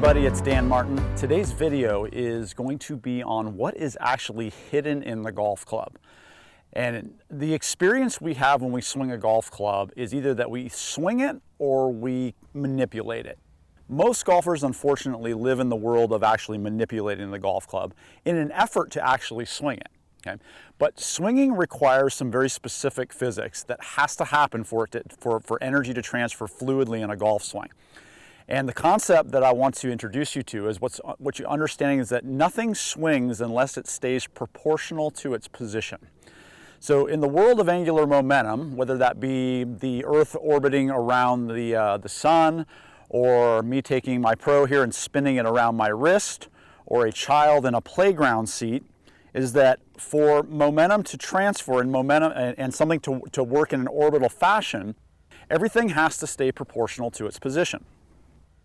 everybody, it's Dan Martin. Today's video is going to be on what is actually hidden in the golf club. And the experience we have when we swing a golf club is either that we swing it or we manipulate it. Most golfers, unfortunately, live in the world of actually manipulating the golf club in an effort to actually swing it. Okay? But swinging requires some very specific physics that has to happen for energy to transfer fluidly in a golf swing. And the concept that I want to introduce you to is what you're understanding is that nothing swings unless it stays proportional to its position. So in the world of angular momentum, whether that be the Earth orbiting around the sun, or me taking my pro here and spinning it around my wrist, or a child in a playground seat, is that for momentum to transfer and something to work in an orbital fashion, everything has to stay proportional to its position.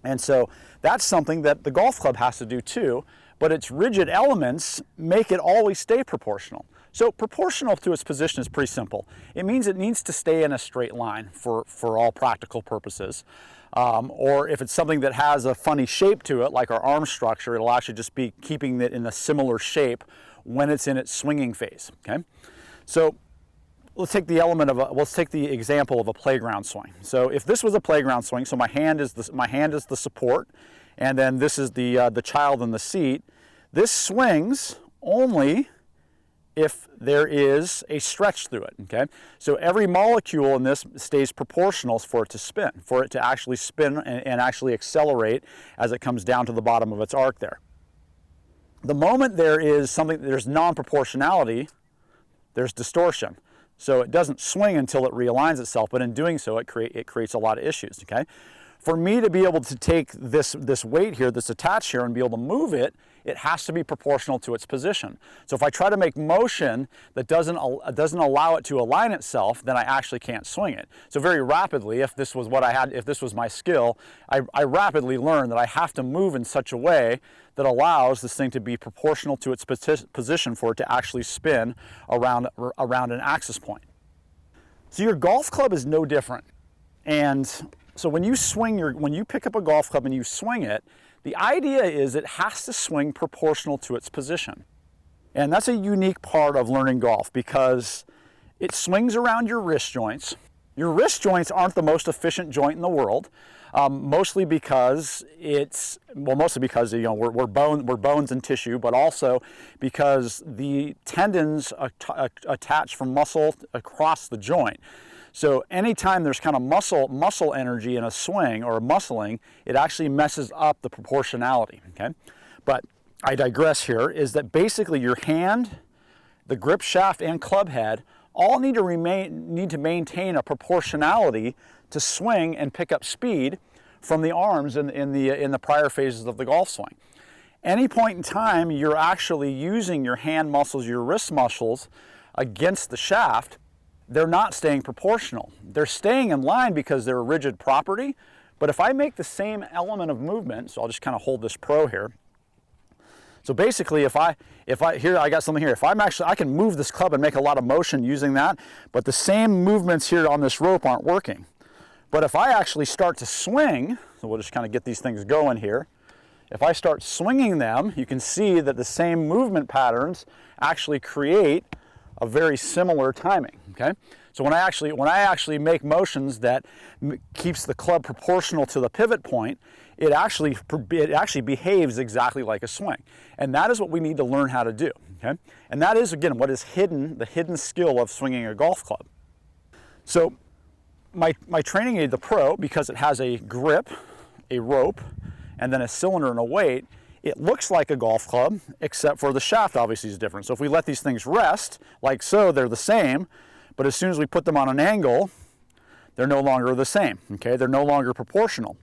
And so that's something that the golf club has to do too, but its rigid elements make it always stay proportional. So proportional to its position is pretty simple. It means it needs to stay in a straight line for all practical purposes. Or if it's something that has a funny shape to it, like our arm structure, it'll actually just be keeping it in a similar shape when it's in its swinging phase, okay? So let's take the example of a playground swing. So if this was a playground swing, so my hand is the support, and then this is the child in the seat. This swings only if there is a stretch through it. Okay, so every molecule in this stays proportional for it to spin, for it to actually spin and actually accelerate as it comes down to the bottom of its arc there. The moment there's non-proportionality, there's distortion. So it doesn't swing until it realigns itself, but in doing so, it creates a lot of issues, okay? For me to be able to take this weight here that's attached here and be able to move it, it has to be proportional to its position. So if I try to make motion that doesn't allow it to align itself, then I actually can't swing it. So very rapidly, if this was my skill, I rapidly learned that I have to move in such a way that allows this thing to be proportional to its position for it to actually spin around an axis point. So your golf club is no different. And so when you pick up a golf club and you swing it, the idea is it has to swing proportional to its position. And that's a unique part of learning golf because it swings around your wrist joints. Your wrist joints aren't the most efficient joint in the world, mostly because we're bones and tissue, but also because the tendons attach from muscle across the joint. So anytime there's kind of muscle energy in a swing or muscling, it actually messes up the proportionality, okay? But I digress here, is that basically your hand, the grip shaft, and club head all need to maintain a proportionality to swing and pick up speed from the arms in the prior phases of the golf swing. Any point in time you're actually using your hand muscles, your wrist muscles against the shaft, they're not staying proportional. They're staying in line because they're a rigid property, but if I make the same element of movement, so I'll just kind of hold this pro here. So basically, if I got something here, I can move this club and make a lot of motion using that, but the same movements here on this rope aren't working. But if I actually start to swing, so we'll just kind of get these things going here. If I start swinging them, you can see that the same movement patterns actually create a very similar timing, okay? So when I actually make motions that keeps the club proportional to the pivot point, it actually behaves exactly like a swing. And that is what we need to learn how to do, okay? And that is, again, what is the hidden skill of swinging a golf club. So my training aid, the Pro, because it has a grip, a rope, and then a cylinder and a weight, it looks like a golf club, except for the shaft obviously is different. So if we let these things rest, like so, they're the same, but as soon as we put them on an angle, they're no longer the same, okay? They're no longer proportional.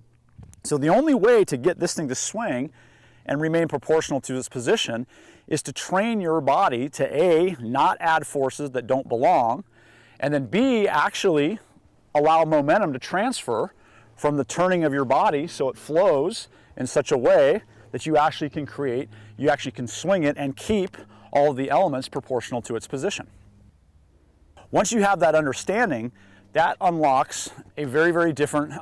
So the only way to get this thing to swing and remain proportional to its position is to train your body to A, not add forces that don't belong, and then B, actually allow momentum to transfer from the turning of your body so it flows in such a way that you actually can swing it and keep all of the elements proportional to its position. Once you have that understanding, that unlocks a very, very different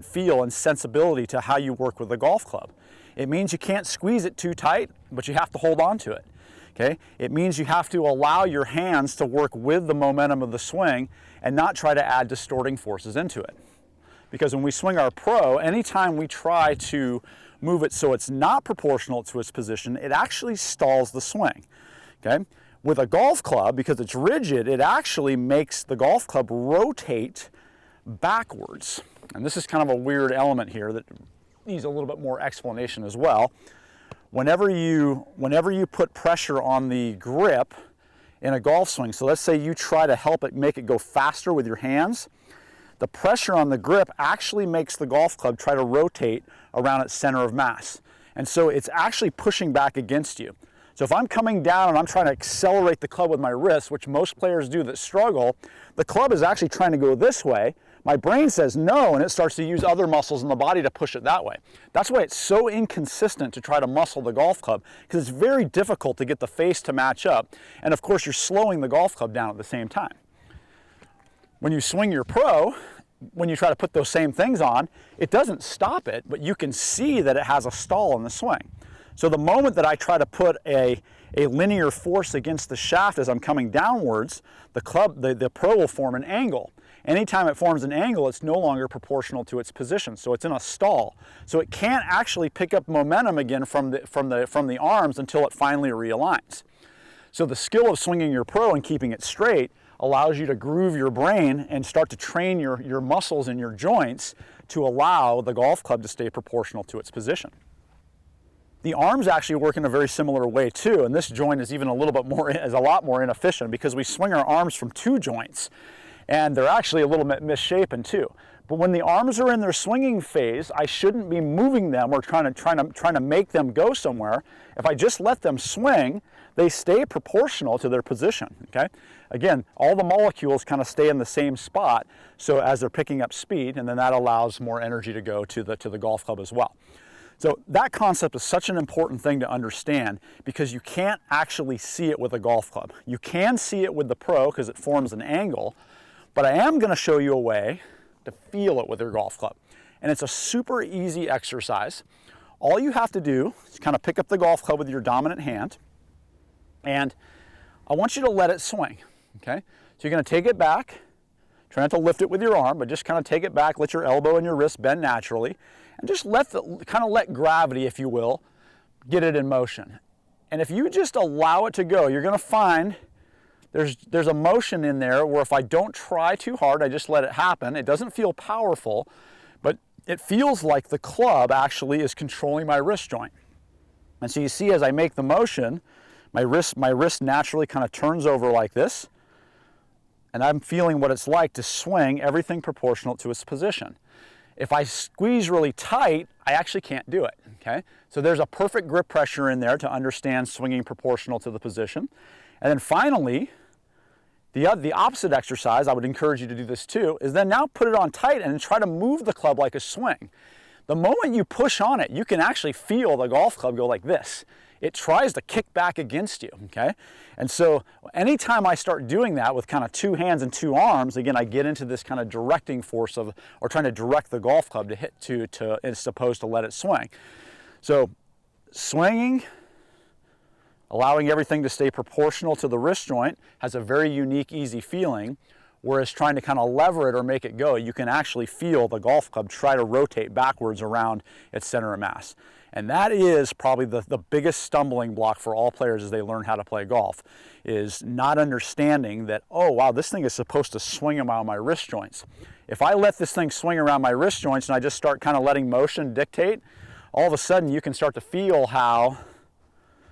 feel and sensibility to how you work with a golf club. It means you can't squeeze it too tight, but you have to hold on to it. Okay? It means you have to allow your hands to work with the momentum of the swing and not try to add distorting forces into it. Because when we swing our pro, anytime we try to move it so it's not proportional to its position, it actually stalls the swing. Okay? With a golf club, because it's rigid, it actually makes the golf club rotate backwards. And this is kind of a weird element here that needs a little bit more explanation as well. Whenever you put pressure on the grip in a golf swing, so let's say you try to help it, make it go faster with your hands, the pressure on the grip actually makes the golf club try to rotate around its center of mass. And so it's actually pushing back against you. So if I'm coming down and I'm trying to accelerate the club with my wrist, which most players do that struggle, the club is actually trying to go this way. My brain says no, and it starts to use other muscles in the body to push it that way. That's why it's so inconsistent to try to muscle the golf club, because it's very difficult to get the face to match up. And of course, you're slowing the golf club down at the same time. When you swing your pro, when you try to put those same things on, it doesn't stop it, but you can see that it has a stall in the swing. So the moment that I try to put a linear force against the shaft as I'm coming downwards, the pro will form an angle. Anytime it forms an angle, it's no longer proportional to its position, so it's in a stall. So it can't actually pick up momentum again from the arms until it finally realigns. So the skill of swinging your pro and keeping it straight allows you to groove your brain and start to train your muscles and your joints to allow the golf club to stay proportional to its position. The arms actually work in a very similar way too, and this joint is even a lot more inefficient because we swing our arms from two joints, and they're actually a little bit misshapen too. But when the arms are in their swinging phase, I shouldn't be moving them or trying to make them go somewhere. If I just let them swing, they stay proportional to their position. Okay? Again, all the molecules kind of stay in the same spot, so as they're picking up speed, and then that allows more energy to go to the golf club as well. So that concept is such an important thing to understand, because you can't actually see it with a golf club. You can see it with the pro because it forms an angle, but I am going to show you a way to feel it with your golf club. And it's a super easy exercise. All you have to do is kind of pick up the golf club with your dominant hand, and I want you to let it swing. Okay? So you're going to take it back. Try not to lift it with your arm, but just kind of take it back, let your elbow and your wrist bend naturally, and just let gravity, if you will, get it in motion. And if you just allow it to go, you're going to find there's a motion in there where if I don't try too hard, I just let it happen. It doesn't feel powerful, but it feels like the club actually is controlling my wrist joint. And so you see, as I make the motion, my wrist naturally kind of turns over like this, and I'm feeling what it's like to swing everything proportional to its position. If I squeeze really tight, I actually can't do it, okay? So there's a perfect grip pressure in there to understand swinging proportional to the position. And then finally, the opposite exercise, I would encourage you to do this too, is then now put it on tight and try to move the club like a swing. The moment you push on it, you can actually feel the golf club go like this. It tries to kick back against you, okay? And so anytime I start doing that with kind of two hands and two arms, again, I get into this kind of directing force or trying to direct the golf club to hit as opposed to let it swing. So swinging, allowing everything to stay proportional to the wrist joint has a very unique, easy feeling, whereas trying to kind of lever it or make it go, you can actually feel the golf club try to rotate backwards around its center of mass. And that is probably the biggest stumbling block for all players as they learn how to play golf, is not understanding that, oh wow, this thing is supposed to swing around my wrist joints. If I let this thing swing around my wrist joints and I just start kind of letting motion dictate, all of a sudden you can start to feel how,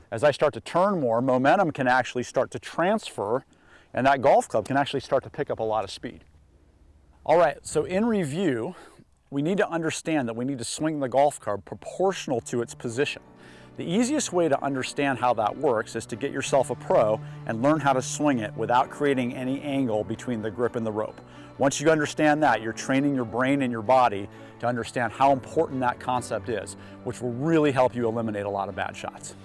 as I start to turn more, momentum can actually start to transfer, and that golf club can actually start to pick up a lot of speed. All right, so in review, we need to understand that we need to swing the golf club proportional to its position. The easiest way to understand how that works is to get yourself a pro and learn how to swing it without creating any angle between the grip and the rope. Once you understand that, you're training your brain and your body to understand how important that concept is, which will really help you eliminate a lot of bad shots.